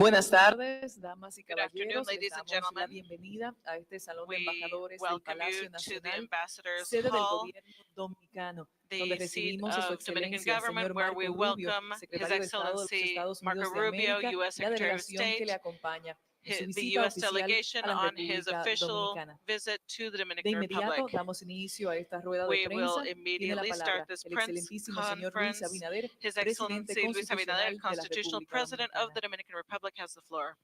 Buenas tardes, damas y Good afternoon, caballeros. Les ladies and damos la gentlemen. bienvenida a este Salón de We Embajadores del welcome Palacio you to the Nacional, Ambassadors sede del Hall, Gobierno Dominicano, donde the seat recibimos a Su of Dominican Excelencia, el government, señor where Marco we Rubio, welcome His Secretario de Estado de los Excellency Estados Marco Unidos de Rubio, América, U.S. y la Secretary of delegación que le State, acompaña en su the visita U.S. oficial delegation a la on his República official Dominicana. visit to the De Dominican Republic. inmediato damos inicio a esta rueda de We will prensa. Tiene la immediately palabra start this el press excelentísimo señor Luis conference. Abinader, His presidente Excellency Luis Abinader, constitucional de la Constitutional República President of Dominicana. the Dominican Republic, has the floor.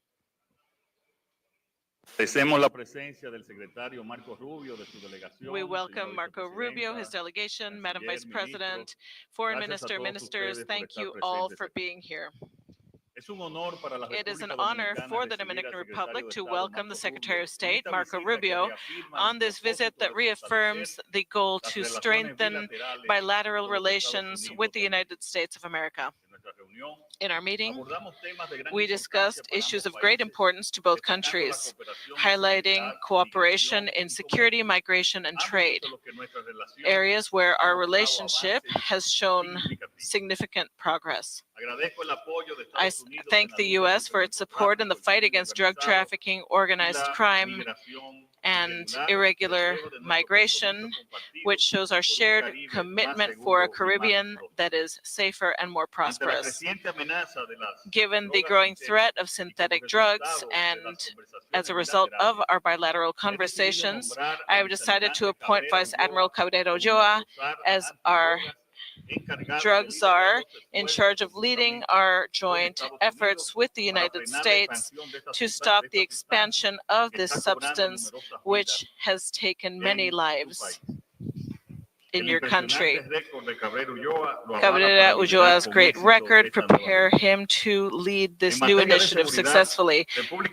Agradecemos la presencia del secretario Marco Rubio, de su delegación. We welcome Marco Rubio, his delegation, Madam Vice President, Foreign Minister, ministers. Thank you all for being here. It is an honor for the Dominican Republic to welcome the Secretary of State, Marco Rubio, on this visit that reaffirms the goal to strengthen bilateral relations with the United States of America. In our meeting, we discussed issues of great importance to both countries, highlighting cooperation in security, migration, and trade, areas where our relationship has shown significant progress. I thank the U.S. for its support in the fight against drug trafficking, organized crime, and irregular migration, which shows our shared commitment for a Caribbean that is safer and more prosperous. Given the growing threat of synthetic drugs and as a result of our bilateral conversations, I have decided to appoint Vice Admiral Cabrera Ulloa as our drug czar in charge of leading our joint efforts with the United States to stop the expansion of this substance, which has taken many lives in your country. Cabrera Ulloa's great record prepare him to lead this new initiative successfully.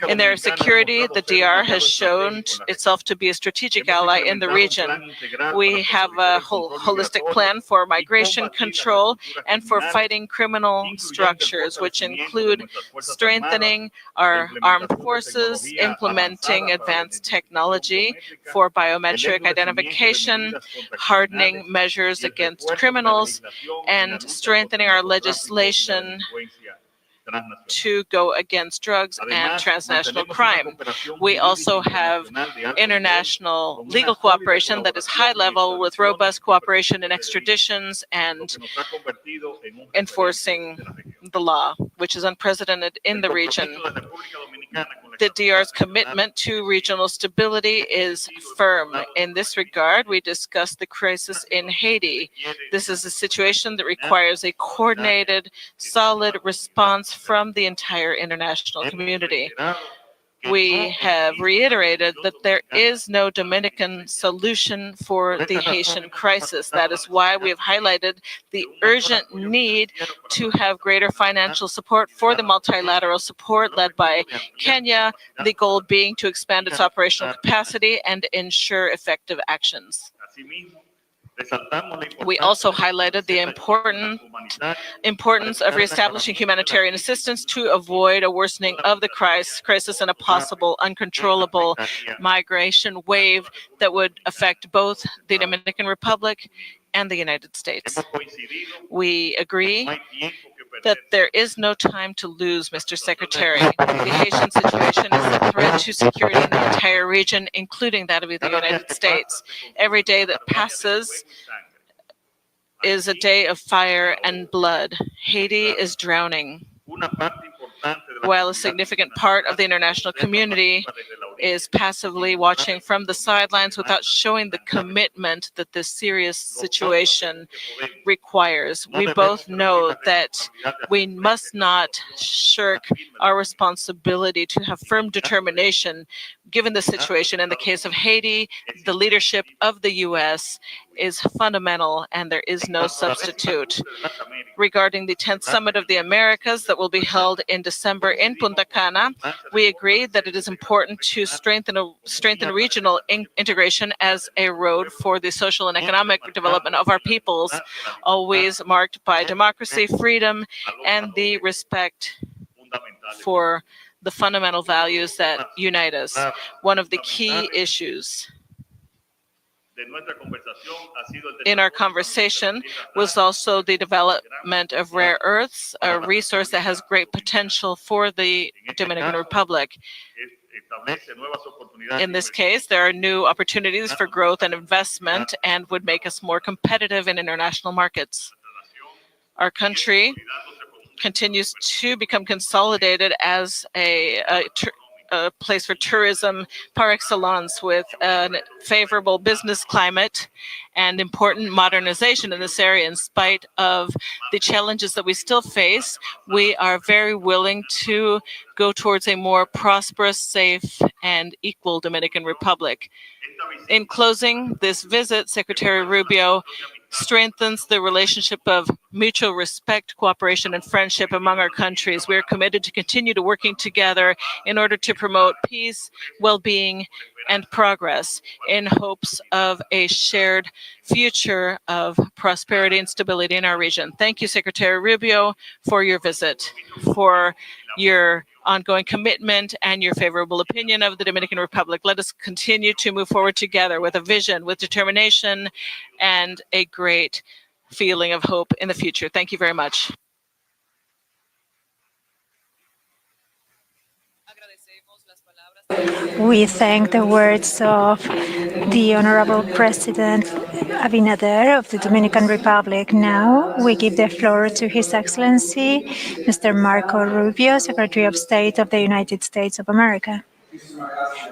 In their security, the DR has shown itself to be a strategic ally in the region. We have a holistic plan for migration control and for fighting criminal structures, which include strengthening our armed forces, implementing advanced technology for biometric identification, hardening measures against criminals, and strengthening our legislation to go against drugs and transnational crime. We also have international legal cooperation that is high level with robust cooperation in extraditions and enforcing the law, which is unprecedented in the region. The DR's commitment to regional stability is firm. In this regard, we discussed the crisis in Haiti. This is a situation that requires a coordinated, solid response from the entire international community. We have reiterated that there is no Dominican solution for the Haitian crisis. That is why we have highlighted the urgent need to have greater financial support for the multilateral support led by Kenya, the goal being to expand its operational capacity and ensure effective actions. We also highlighted the importance of reestablishing humanitarian assistance to avoid a worsening of the crisis and a possible uncontrollable migration wave that would affect both the Dominican Republic and the United States. We agree that there is no time to lose, Mr. Secretary. The Haitian situation is a threat to security in the entire region, including that of the United States. Every day that passes is a day of fire and blood. Haiti is drowning, while a significant part of the international community is passively watching from the sidelines without showing the commitment that this serious situation requires. We both know that we must not shirk our responsibility to have firm determination given the situation. In the case of Haiti, the leadership of the U.S. is fundamental and there is no substitute. Regarding the 10th Summit of the Americas that will be held in December in Punta Cana, we agree that it is important to strengthen regional integration as a road for the social and economic development of our peoples, always marked by democracy, freedom, and the respect for the fundamental values that unite us. One of the key issues in our conversation was also the development of rare earths, a resource that has great potential for the Dominican Republic. In this case, there are new opportunities for growth and investment and would make us more competitive in international markets. Our country continues to become consolidated as a place for tourism par excellence, with a favorable business climate and important modernization in this area. In spite of the challenges that we still face, we are very willing to go towards a more prosperous, safe, and equal Dominican Republic. In closing, this visit, Secretary Rubio strengthens the relationship of mutual respect, cooperation, and friendship among our countries. We are committed to continue to working together in order to promote peace, well-being, and progress in hopes of a shared future of prosperity and stability in our region. Thank you, Secretary Rubio, for your visit, for your ongoing commitment and your favorable opinion of the Dominican Republic. Let us continue to move forward together with a vision, with determination, and a great feeling of hope in the future. Thank you very much. We thank the words of the Honorable President Abinader of the Dominican Republic. Now we give the floor to His Excellency, Mr. Marco Rubio, Secretary of State of the United States of America.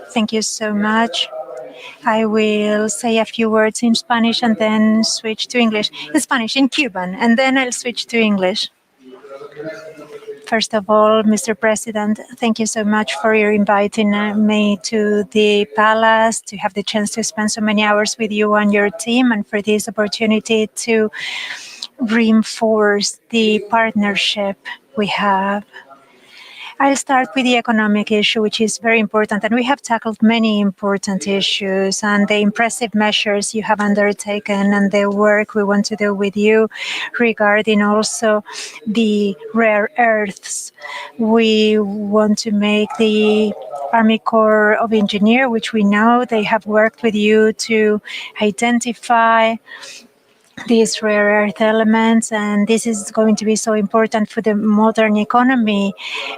Thank you so much. I will say a few words in Spanish and then switch to English. In Spanish, in Cuban, and then I'll switch to English. First of all, Mr. President, thank you so much for your inviting me to the palace, to have the chance to spend so many hours with you and your team, and for this opportunity to reinforce the partnership we have. I'll start with the economic issue, which is very important, and we have tackled many important issues, and the impressive measures you have undertaken and the work we want to do with you regarding also the rare earths. We want to make the Army Corps of Engineers, which we know they have worked with you to identify these rare earth elements, and this is going to be so important for the modern economy.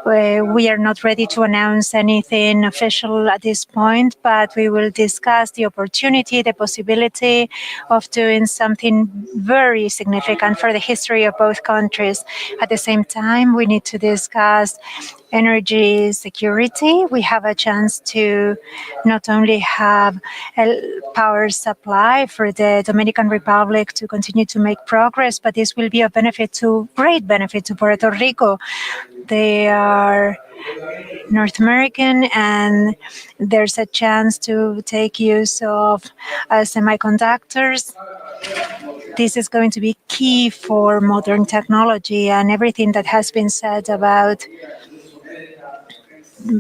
We are not ready to announce anything official at this point, but we will discuss the opportunity, the possibility of doing something very significant for the history of both countries. At the same time, we need to discuss energy security. We have a chance to not only have a power supply for the Dominican Republic to continue to make progress, but this will be a great benefit to Puerto Rico. They are North American, and there's a chance to take use of semiconductors. This is going to be key for modern technology and everything that has been said about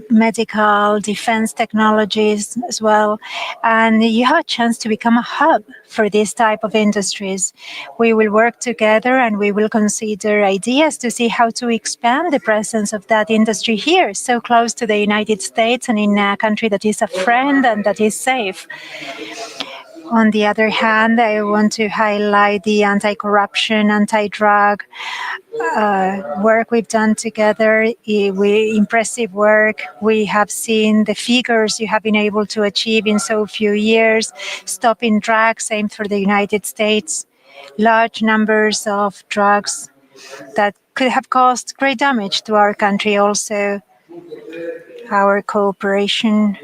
medical, defense technologies as well. And you have a chance to become a hub for this type of industries. We will work together and we will consider ideas to see how to expand the presence of that industry here, so close to the United States and in a country that is a friend and that is safe. On the other hand, I want to highlight the anti-corruption, anti-drug work we've done together. Impressive work. We have seen the figures you have been able to achieve in so few years. Stopping drugs, same for the United States. Large numbers of drugs that could have caused great damage to our country also. Our cooperation.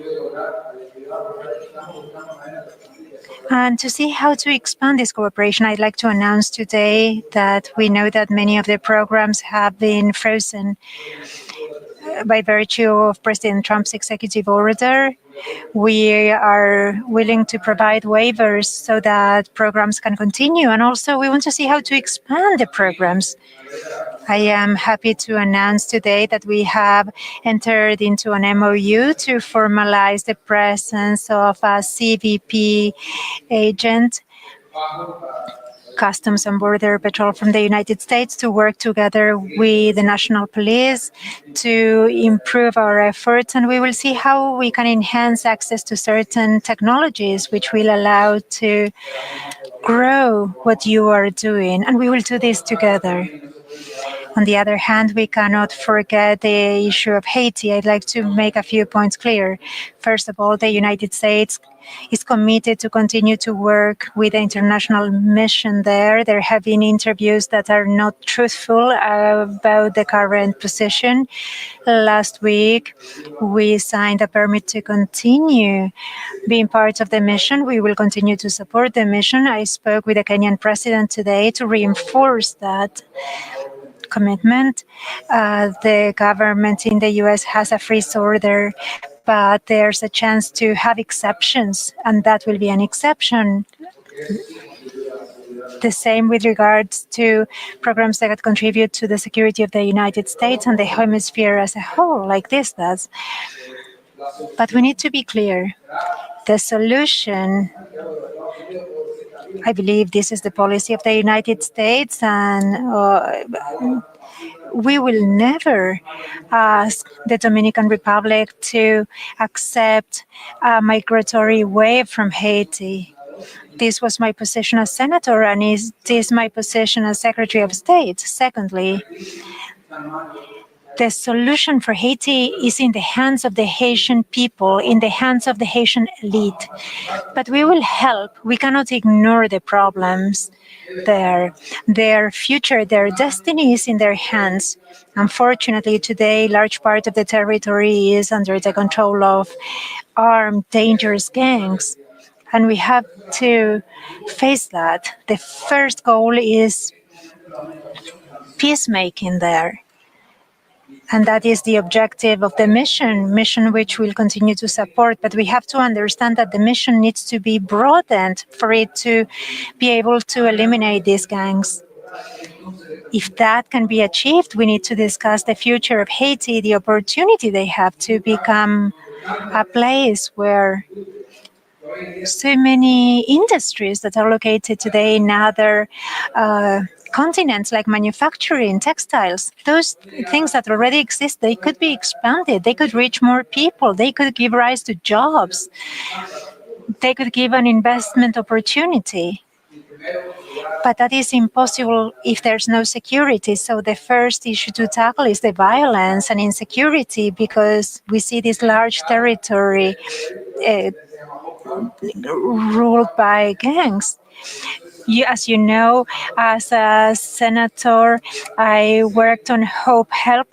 And to see how to expand this cooperation, I'd like to announce today that we know that many of the programs have been frozen by virtue of President Trump's executive order. We are willing to provide waivers so that programs can continue. And also we want to see how to expand the programs. I am happy to announce today that we have entered into an MOU to formalize the presence of a CVP agent Customs and Border Patrol from the United States to work together with the national police to improve our efforts. And we will see how we can enhance access to certain technologies which will allow to grow what you are doing. And we will do this together. On the other hand, we cannot forget the issue of Haiti. I'd like to make a few points clear. First of all, the United States is committed to continue to work with the international mission there. There have been interviews that are not truthful about the current position. Last week, we signed a permit to continue being part of the mission. We will continue to support the mission. I spoke with the Kenyan president today to reinforce that commitment. The government in the US has a freeze order, but there's a chance to have exceptions, and that will be an exception. The same with regards to programs that contribute to the security of the United States and the hemisphere as a whole, like this does. But we need to be clear. The solution, I believe this is the policy of the United States, and we will never ask the Dominican Republic to accept a migratory wave from Haiti. This was my position as senator, and it is my position as Secretary of State. Secondly, the solution for Haiti is in the hands of the Haitian people, in the hands of the Haitian elite. But we will help. We cannot ignore the problems there. Their future, their destiny is in their hands. Unfortunately, today, large part of the territory is under the control of armed, dangerous gangs. And we have to face that. The first goal is peacemaking there. And that is the objective of the mission which we'll continue to support. But we have to understand that the mission needs to be broadened for it to be able to eliminate these gangs. If that can be achieved, we need to discuss the future of Haiti, the opportunity they have to become a place where so many industries that are located today in other continents, like manufacturing, textiles, those things that already exist, they could be expanded. They could reach more people. They could give rise to jobs. They could give an investment opportunity. But that is impossible if there's no security. So the first issue to tackle is the violence and insecurity, because we see this large territory ruled by gangs. As you know, as a senator, I worked on Hope Help.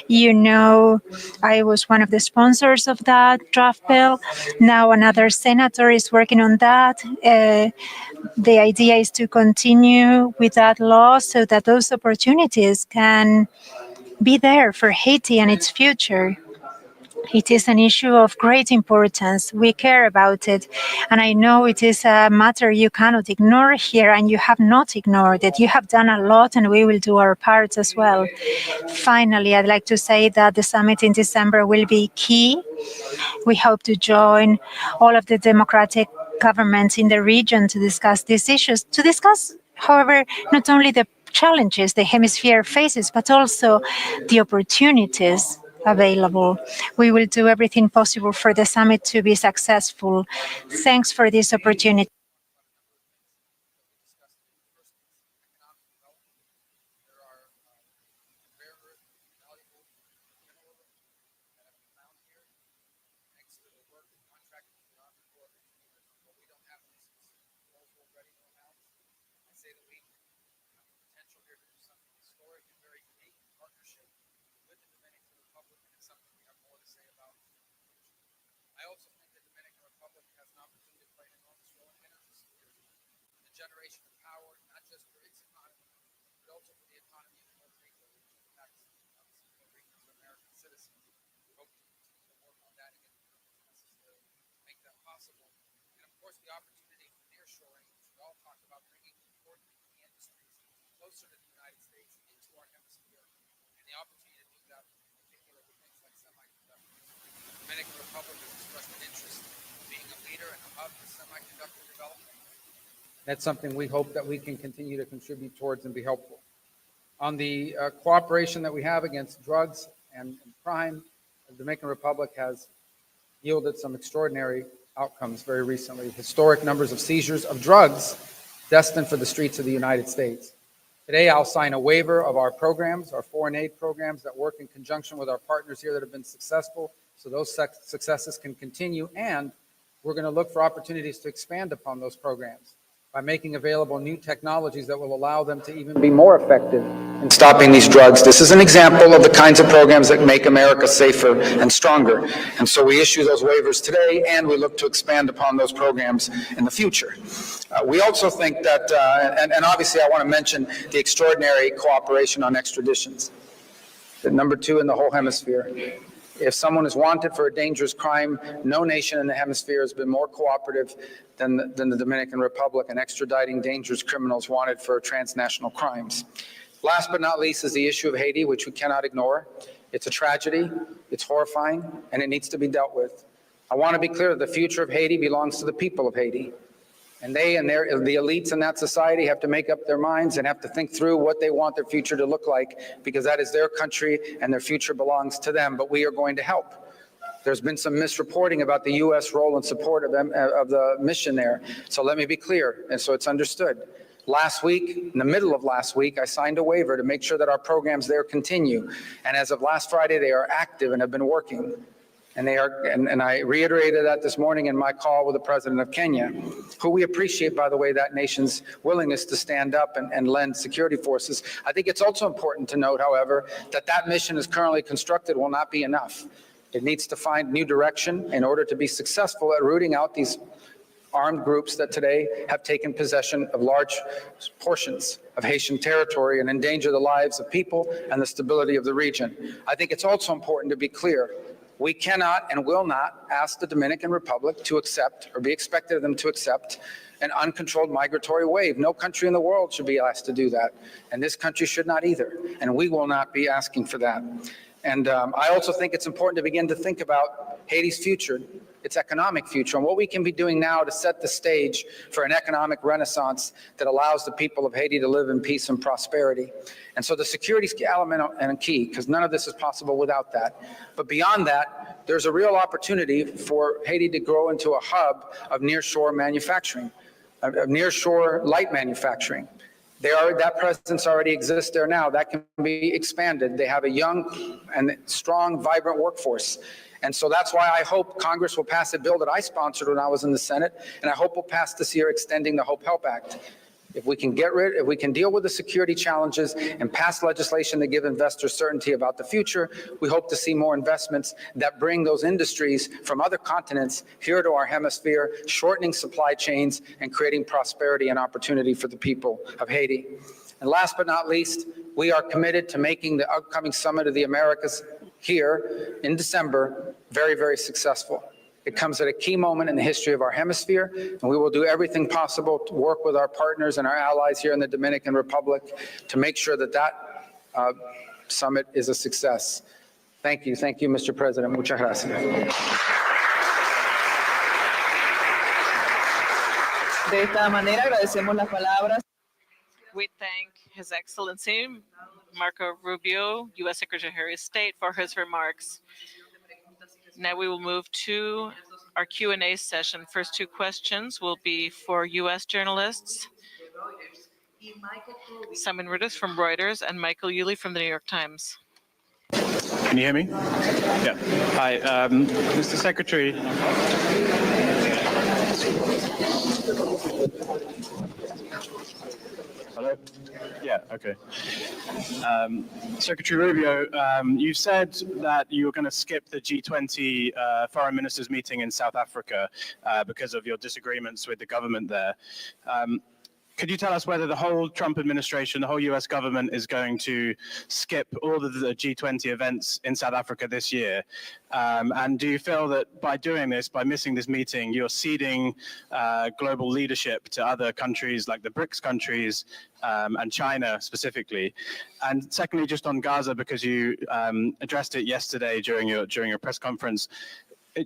You know, I was one of the sponsors of that draft bill. Now another senator is working on that. The idea is to continue with that law so that those opportunities can be there for Haiti and its future. It is an issue of great importance. We care about it. And I know it is a matter you cannot ignore here, and you have not ignored it. You have done a lot, and we will do our part as well. Finally, I'd like to say that the summit in December will be key. We hope to join all of the democratic governments in the region to discuss these issues. To discuss, however, not only the challenges the hemisphere faces, but also the opportunities available. We will do everything possible for the summit to be successful. Thanks for this opportunity. I also think the Dominican Republic has an opportunity to play an enormous role in energy security, the generation of power, not just for its economy, but also for the economy of Puerto Rico, which impacts obviously Puerto Ricans and American citizens. We hope to continue to work on that and get the permits necessary to make that possible. And of course, the opportunity for nearshoring, which we all talk about, bringing important key industries closer to the United States into our hemisphere, and the opportunity to do that, in particular with things like semiconductors. The Dominican Republic has expressed an interest in being a leader and a hub for semiconductor development. That's something we hope that we can continue to contribute towards and be helpful. On the cooperation that we have against drugs and crime, the Dominican Republic has yielded some extraordinary outcomes very recently. Historic numbers of seizures of drugs destined for the streets of the United States. Today, I'll sign a waiver of our programs, our foreign aid programs that work in conjunction with our partners here that have been successful, so those successes can continue, and we're going to look for opportunities to expand upon those programs by making available new technologies that will allow them to even be more effective in stopping these drugs. This is an example of the kinds of programs that make America safer and stronger. And so we issue those waivers today, and we look to expand upon those programs in the future. We also think that, and obviously I want to mention the extraordinary cooperation on extraditions. The number 2 in the whole hemisphere. If someone is wanted for a dangerous crime, no nation in the hemisphere has been more cooperative than the Dominican Republic in extraditing dangerous criminals wanted for transnational crimes. Last but not least is the issue of Haiti, which we cannot ignore. It's a tragedy, it's horrifying, and it needs to be dealt with. I want to be clear that the future of Haiti belongs to the people of Haiti. And they and the elites in that society have to make up their minds and have to think through what they want their future to look like, because that is their country and their future belongs to them. But we are going to help. There's been some misreporting about the U.S. role and support of the mission there. So let me be clear, and so it's understood. Last week, in the middle of last week, I signed a waiver to make sure that our programs there continue. And as of last Friday, they are active and have been working. And they are, and I reiterated that this morning in my call with the president of Kenya, who we appreciate, by the way, that nation's willingness to stand up and lend security forces. I think it's also important to note, however, that that mission as currently constructed will not be enough. It needs to find new direction in order to be successful at rooting out these armed groups that today have taken possession of large portions of Haitian territory and endanger the lives of people and the stability of the region. I think it's also important to be clear. We cannot and will not ask the Dominican Republic to accept or be expected of them to accept an uncontrolled migratory wave. No country in the world should be asked to do that. And this country should not either. And we will not be asking for that. And I also think it's important to begin to think about Haiti's future, its economic future, and what we can be doing now to set the stage for an economic renaissance that allows the people of Haiti to live in peace and prosperity. And so the security element and key, because none of this is possible without that. But beyond that, there's a real opportunity for Haiti to grow into a hub of nearshore manufacturing, of nearshore light manufacturing. That presence already exists there now. That can be expanded. They have a young and strong, vibrant workforce. And so that's why I hope Congress will pass a bill that I sponsored when I was in the Senate, and I hope will pass this year extending the Hope Help Act. If we can if we can deal with the security challenges and pass legislation to give investors certainty about the future, we hope to see more investments that bring those industries from other continents here to our hemisphere, shortening supply chains and creating prosperity and opportunity for the people of Haiti. And last but not least, we are committed to making the upcoming Summit of the Americas here in December very, very successful. It comes at a key moment in the history of our hemisphere, and we will do everything possible to work with our partners and our allies here in the Dominican Republic to make sure that that summit is a success. Thank you, Mr. President. Muchas gracias. De esta manera agradecemos las palabras. We thank His Excellency Marco Rubio, U.S. Secretary of State, for his remarks. Now we will move to our Q&A session. First two questions will be for U.S. journalists, Simon Reuters from Reuters and Michael Yulee from the New York Times. Can you hear me? Yeah. Hi, Mr. Secretary. Hello? Yeah, okay. Secretary Rubio, you said that you were going to skip the G20 foreign ministers meeting in South Africa because of your disagreements with the government there. Could you tell us whether the whole Trump administration, the whole US government is going to skip all of the G20 events in South Africa this year? And do you feel that by doing this, by missing this meeting, you're ceding global leadership to other countries like the BRICS countries and China specifically? And secondly, just on Gaza, because you addressed it yesterday during your press conference,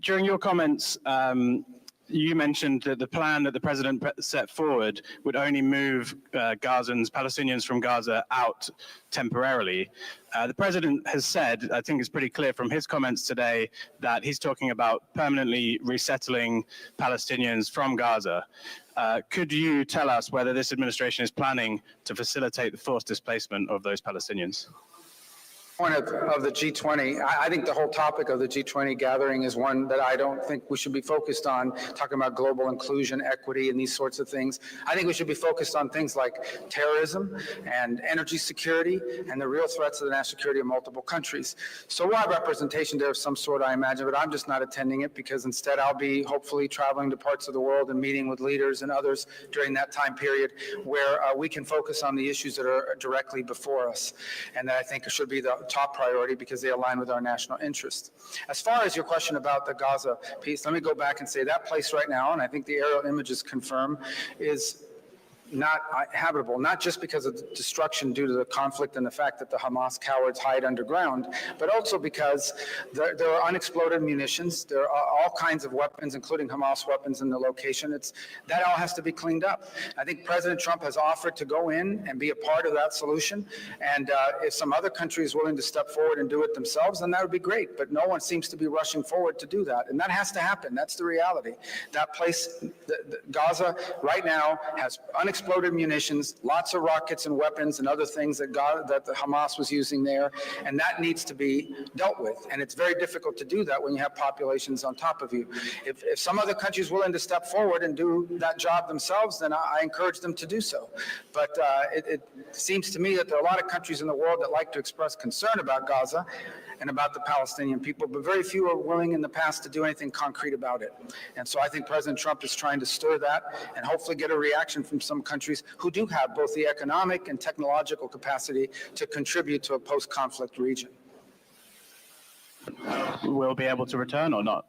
during your comments, you mentioned that the plan that the president set forward would only move Palestinians from Gaza out temporarily. The president has said, I think it's pretty clear from his comments today, that he's talking about permanently resettling Palestinians from Gaza. Could you tell us whether this administration is planning to facilitate the forced displacement of those Palestinians? Point of the G20, I think the whole topic of the G20 gathering is one that I don't think we should be focused on, talking about global inclusion, equity, and these sorts of things. I think we should be focused on things like terrorism and energy security and the real threats to the national security of multiple countries. So we'll have representation there of some sort, I imagine, but I'm just not attending it because instead I'll be hopefully traveling to parts of the world and meeting with leaders and others during that time period where we can focus on the issues that are directly before us and that I think should be the top priority because they align with our national interest. As far as your question about the Gaza piece, let me go back and say that place right now, and I think the aerial images confirm, is not habitable, not just because of the destruction due to the conflict and the fact that the Hamas cowards hide underground, but also because there are unexploded munitions, there are all kinds of weapons, including Hamas weapons in the location. That all has to be cleaned up. I think President Trump has offered to go in and be a part of that solution, and if some other country is willing to step forward and do it themselves, then that would be great, but no one seems to be rushing forward to do that, and that has to happen. That's the reality. That place, Gaza, right now has unexploded munitions, lots of rockets and weapons and other things that the Hamas was using there, and that needs to be dealt with. And it's very difficult to do that when you have populations on top of you. If some other country is willing to step forward and do that job themselves, then I encourage them to do so. But it seems to me that there are a lot of countries in the world that like to express concern about Gaza and about the Palestinian people, but very few are willing in the past to do anything concrete about it. And so I think President Trump is trying to stir that and hopefully get a reaction from some countries who do have both the economic and technological capacity to contribute to a post-conflict region. Will be able to return or not?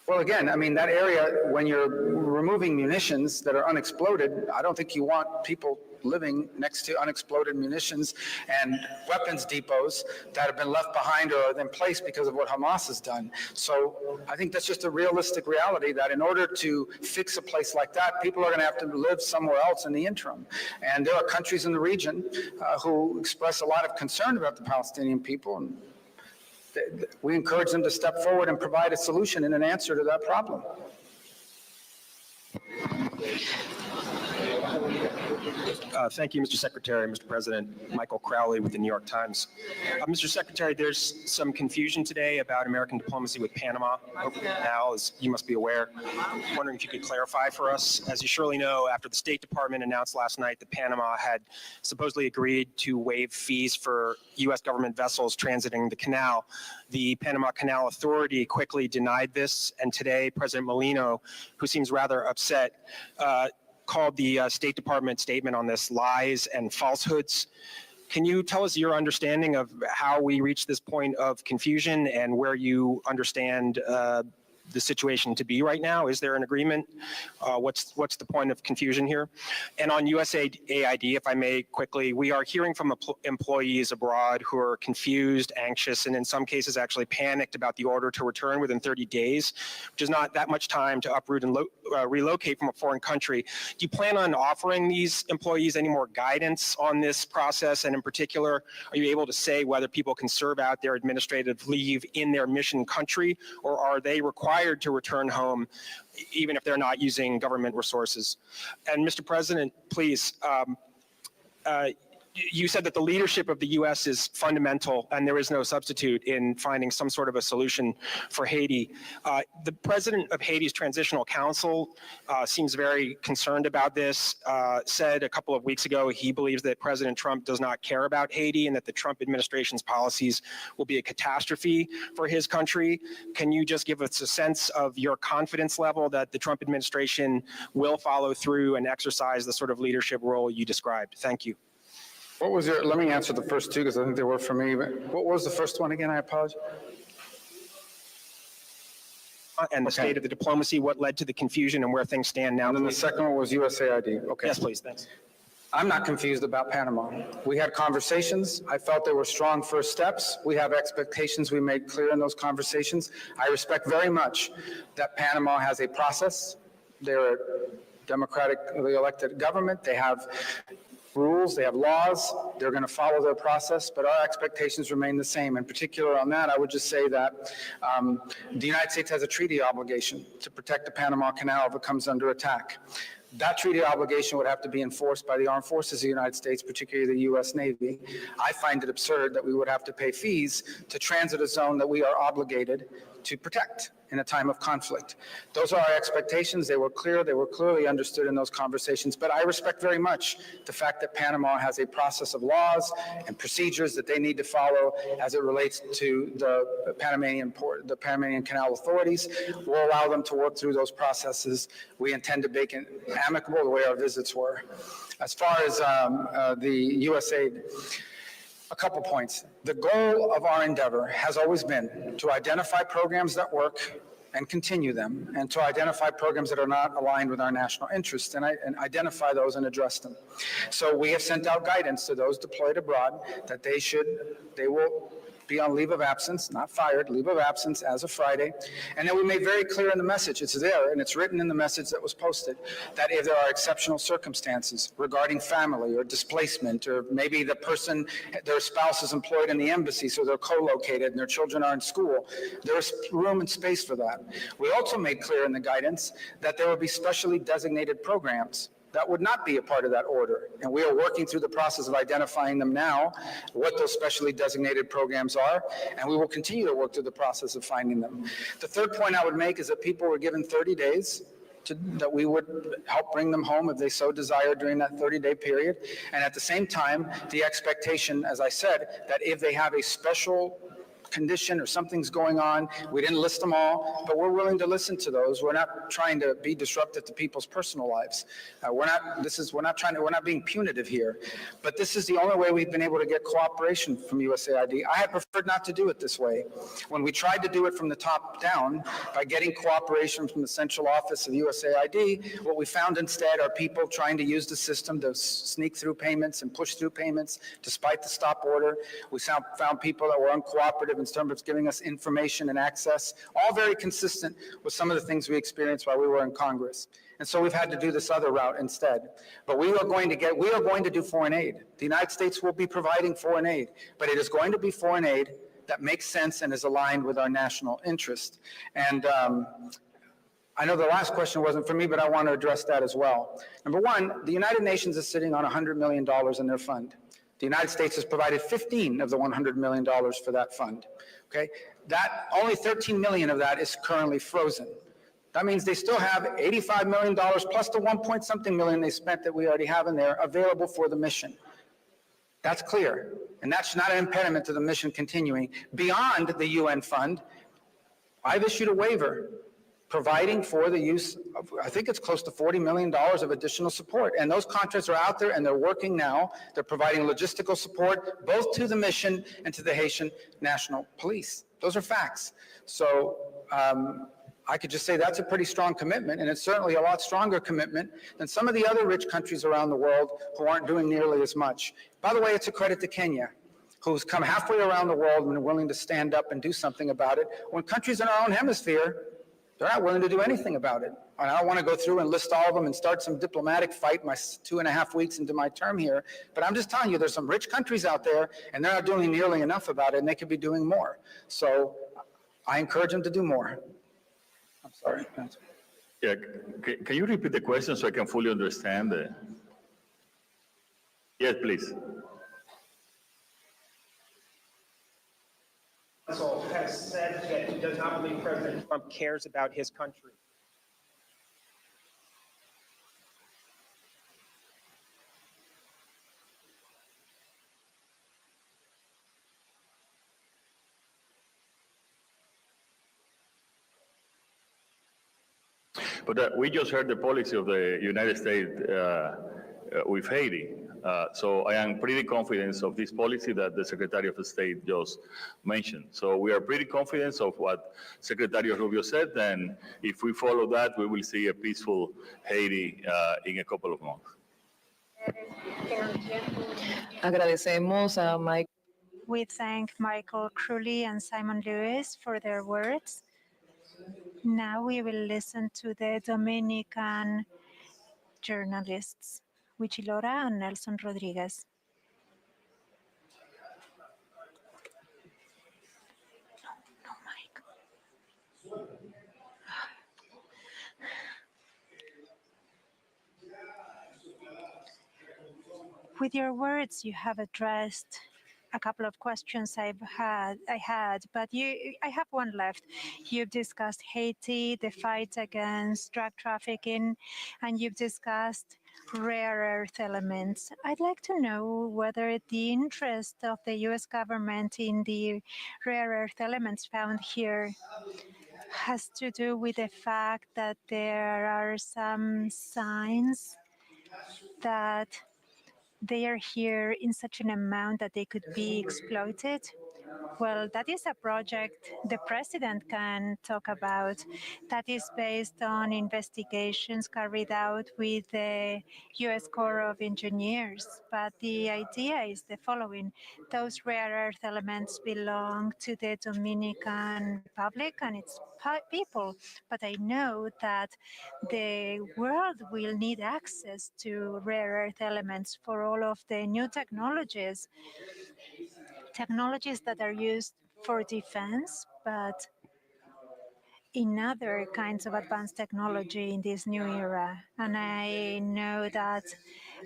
Well, again, I mean, that area, when you're removing munitions that are unexploded, I don't think you want people living next to unexploded munitions and weapons depots that have been left behind or are in place because of what Hamas has done. So I think that's just a realistic reality that in order to fix a place like that, people are going to have to live somewhere else in the interim. And there are countries in the region who express a lot of concern about the Palestinian people, and we encourage them to step forward and provide a solution and an answer to that problem. Thank you, Mr. Secretary, Mr. President. Michael Crowley with the New York Times. Mr. Secretary, there's some confusion today about American diplomacy with Panama now, as you must be aware. I'm wondering if you could clarify for us. As you surely know, after the State Department announced last night that Panama had supposedly agreed to waive fees for U.S. government vessels transiting the canal, the Panama Canal Authority quickly denied this, and today President Molino, who seems rather upset, called the State Department statement on this lies and falsehoods. Can you tell us your understanding of how we reached this point of confusion and where you understand the situation to be right now? Is there an agreement? What's the point of confusion here? And on USAID, if I may quickly, we are hearing from employees abroad who are confused, anxious, and in some cases actually panicked about the order to return within 30 days, which is not that much time to uproot and relocate from a foreign country. Do you plan on offering these employees any more guidance on this process? And in particular, are you able to say whether people can serve out their administrative leave in their mission country, or are they required to return home even if they're not using government resources? And Mr. President, please, you said that the leadership of the U.S. is fundamental and there is no substitute in finding some sort of a solution for Haiti. The president of Haiti's Transitional Council seems very concerned about this, said a couple of weeks ago he believes that President Trump does not care about Haiti and that the Trump administration's policies will be a catastrophe for his country. Can you just give us a sense of your confidence level that the Trump administration will follow through and exercise the sort of leadership role you described? Thank you. What was your, let me answer the first two because I think they were for me, but what was the first one again? I apologize. And the state of the diplomacy, what led to the confusion and where things stand now. And then the second one was USAID. Okay. Yes, please, thanks. I'm not confused about Panama. We had conversations. I felt there were strong first steps. We have expectations we made clear in those conversations. I respect very much that Panama has a process They're a democratically elected government. They have rules, they have laws, they're going to follow their process, but our expectations remain the same. In particular on that, I would just say that the United States has a treaty obligation to protect the Panama Canal if it comes under attack. That treaty obligation would have to be enforced by the armed forces of the United States, particularly the U.S. Navy. I find it absurd that we would have to pay fees to transit a zone that we are obligated to protect in a time of conflict. Those are our expectations. They were clear. They were clearly understood in those conversations. But I respect very much the fact that Panama has a process of laws and procedures that they need to follow as it relates to the Panamanian Canal authorities. We'll allow them to work through those processes. We intend to make it amicable the way our visits were. As far as the USAID, a couple points. The goal of our endeavor has always been to identify programs that work and continue them, and to identify programs that are not aligned with our national interests and identify those and address them. So we have sent out guidance to those deployed abroad that they will be on leave of absence, not fired, leave of absence as of Friday. And then we made very clear in the message, it's there and it's written in the message that was posted, that if there are exceptional circumstances regarding family or displacement, or maybe the person, their spouse is employed in the embassy, so they're co-located and their children are in school, there's room and space for that. We also made clear in the guidance that there would be specially designated programs that would not be a part of that order. And we are working through the process of identifying them now, what those specially designated programs are, and we will continue to work through the process of finding them. The third point I would make is that people were given 30 days that we would help bring them home if they so desired during that 30-day period. And at the same time, the expectation, as I said, that if they have a special condition or something's going on, we didn't list them all, but we're willing to listen to those. We're not trying to be disruptive to people's personal lives. We're not being punitive here, but this is the only way we've been able to get cooperation from USAID. I had preferred not to do it this way. When we tried to do it from the top down by getting cooperation from the central office of USAID, what we found instead are people trying to use the system to sneak through payments and push through payments despite the stop order. We found people that were uncooperative in terms of giving us information and access, all very consistent with some of the things we experienced while we were in Congress. And so we've had to do this other route instead. But we are going to do foreign aid. The United States will be providing foreign aid, but it is going to be foreign aid that makes sense and is aligned with our national interest. And I know the last question wasn't for me, but I want to address that as well. Number one, the United Nations is sitting on $100 million in their fund. The United States has provided 15 of the $100 million for that fund, okay? That, only 13 million of that is currently frozen. That means they still have $85 million plus the 1-point-something million they spent that we already have in there available for the mission. That's clear, and that's not an impediment to the mission continuing. Beyond the UN fund, I've issued a waiver providing for the use of, I think it's close to $40 million of additional support. And those contracts are out there and they're working now. They're providing logistical support both to the mission and to the Haitian National Police. Those are facts. So I could just say that's a pretty strong commitment, and it's certainly a lot stronger commitment than some of the other rich countries around the world who aren't doing nearly as much. By the way, it's a credit to Kenya, who's come halfway around the world and are willing to stand up and do something about it, when countries in our own hemisphere, they're not willing to do anything about it. And I don't want to go through and list all of them and start some diplomatic fight my 2.5 weeks into my term here. But I'm just telling you, there's some rich countries out there, and they're not doing nearly enough about it, and they could be doing more. So I encourage them to do more. I'm sorry. Yeah, can you repeat the question so I can fully understand? Yes, please. Has said that he does not believe President Trump cares about his country. But we just heard the policy of the United States with Haiti. So I am pretty confident of this policy that the Secretary of State just mentioned. So we are pretty confident of what Secretary Rubio said, and if we follow that, we will see a peaceful Haiti in a couple of months. Agradecemos a Mike. We thank Michael Crowley and Simon Lewis for their words. Now we will listen to the Dominican journalists, Huichilora and Nelson Rodriguez. No mic. With your words, you have addressed a couple of questions I had, but I have one left. You've discussed Haiti, the fight against drug trafficking, and you've discussed rare earth elements. I'd like to know whether the interest of the U.S. government in the rare earth elements found here has to do with the fact that there are some signs that they are here in such an amount that they could be exploited. Well, that is a project the president can talk about. That is based on investigations carried out with the U.S. Corps of Engineers. But the idea is the following. Those rare earth elements belong to the Dominican Republic and its people. But I know that the world will need access to rare earth elements for all of the new technologies that are used for defense, but in other kinds of advanced technology in this new era. And I know that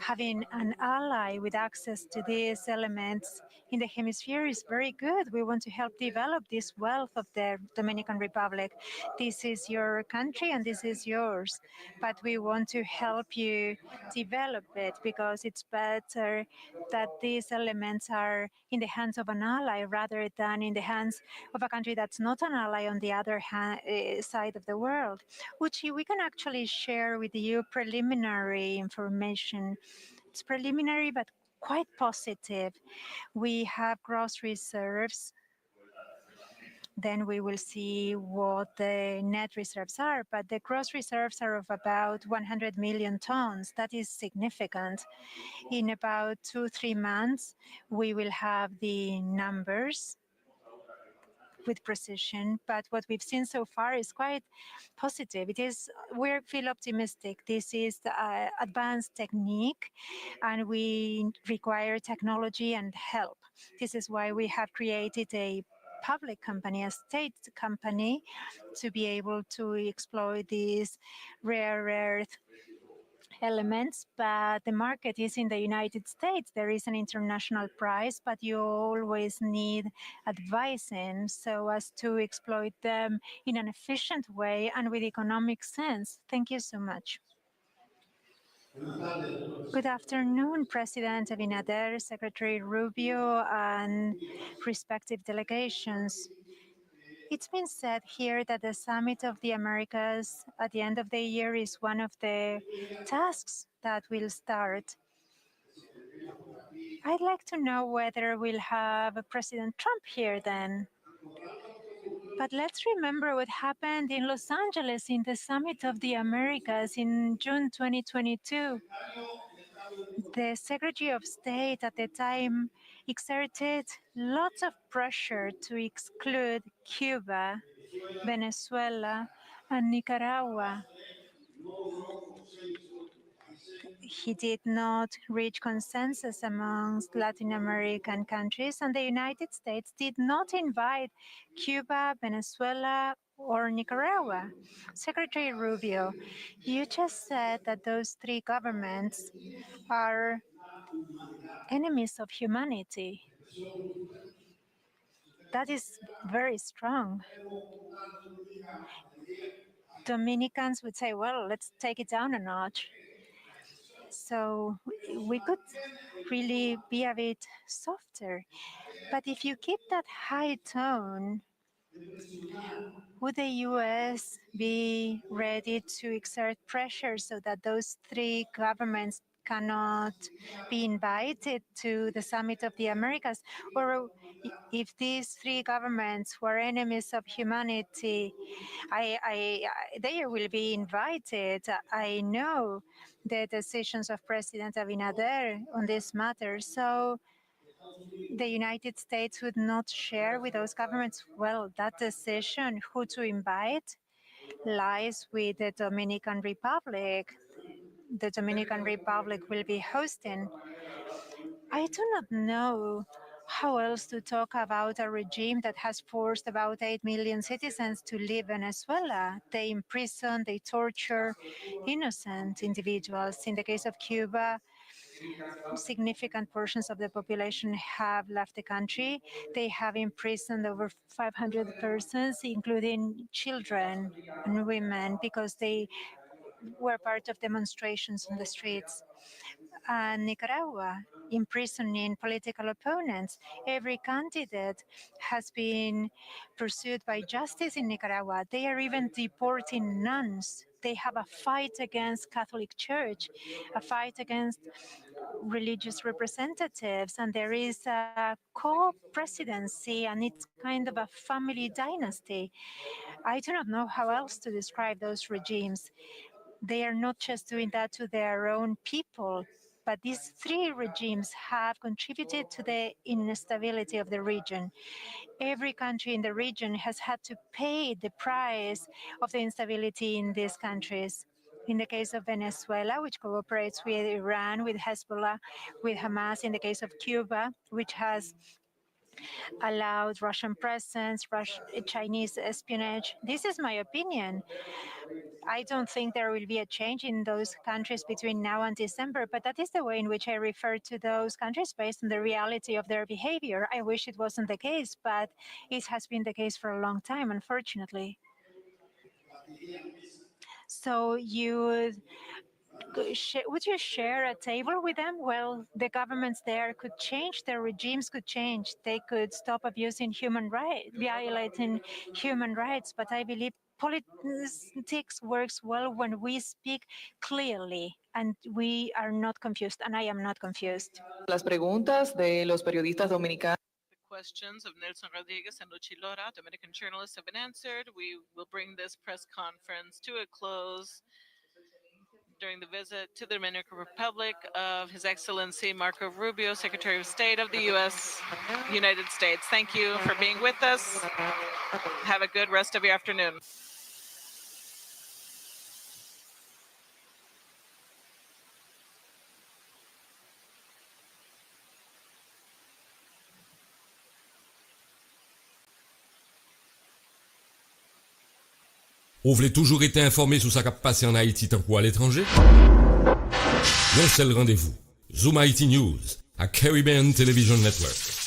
having an ally with access to these elements in the hemisphere is very good. We want to help develop this wealth of the Dominican Republic. This is your country and this is yours, but we want to help you develop it because it's better that these elements are in the hands of an ally rather than in the hands of a country that's not an ally on the other side of the world, which we can actually share with you preliminary information. It's preliminary, but quite positive. We have gross reserves. Then we will see what the net reserves are, but the gross reserves are of about 100 million tons. That is significant. In about 2-3 months, we will have the numbers with precision, but what we've seen so far is quite positive. We feel optimistic. This is advanced technique, and we require technology and help. This is why we have created a public company, a state company, to be able to exploit these rare earth elements, but the market is in the United States. There is an international price, but you always need advising so as to exploit them in an efficient way and with economic sense. Thank you so much. Good afternoon, President Abinader, Secretary Rubio, and respective delegations. It's been said here that the Summit of the Americas at the end of the year is one of the tasks that will start. I'd like to know whether we'll have President Trump here then. But let's remember what happened in Los Angeles in the Summit of the Americas in June 2022. The Secretary of State at the time exerted lots of pressure to exclude Cuba, Venezuela, and Nicaragua. He did not reach consensus amongst Latin American countries, and the United States did not invite Cuba, Venezuela, or Nicaragua. Secretary Rubio, you just said that those three governments are enemies of humanity. That is very strong. Dominicans would say, well, let's take it down a notch. So we could really be a bit softer. But if you keep that high tone, would the U.S. be ready to exert pressure so that those three governments cannot be invited to the Summit of the Americas? Or if these three governments were enemies of humanity, they will be invited. I know the decisions of President Abinader on this matter. So the United States would not share with those governments, well, that decision, who to invite, lies with the Dominican Republic. The Dominican Republic will be hosting. I do not know how else to talk about a regime that has forced about 8 million citizens to leave Venezuela. They imprison, they torture innocent individuals. In the case of Cuba, significant portions of the population have left the country. They have imprisoned over 500 persons, including children and women, because they were part of demonstrations on the streets. And Nicaragua, imprisoning political opponents. Every candidate has been pursued by justice in Nicaragua. They are even deporting nuns. They have a fight against Catholic Church, a fight against religious representatives, and there is a co-presidency, and it's kind of a family dynasty. I do not know how else to describe those regimes. They are not just doing that to their own people, but these three regimes have contributed to the instability of the region. Every country in the region has had to pay the price of the instability in these countries. In the case of Venezuela, which cooperates with Iran, with Hezbollah, with Hamas, in the case of Cuba, which has allowed Russian presence, Chinese espionage. This is my opinion. I don't think there will be a change in those countries between now and December, but that is the way in which I refer to those countries based on the reality of their behavior. I wish it wasn't the case, but it has been the case for a long time, unfortunately. So would you share a table with them? Well, the governments there could change, their regimes could change. They could stop abusing human rights, violating human rights. But I believe politics works well when we speak clearly and we are not confused, and I am not confused. Las preguntas de los periodistas dominicanos. The questions of Nelson Rodriguez and Luchi Lora, Dominican journalists, have been answered. We will bring this press conference to a close during the visit to the Dominican Republic of His Excellency Marco Rubio, Secretary of State of the United States. Thank you for being with us. Have a good rest of your afternoon. Vous voulez toujours été informé sur ce qui passe en Haïti tant qu'à l'étranger? Un seul rendez-vous. Zoom Haïti News à Caribbean Television Network.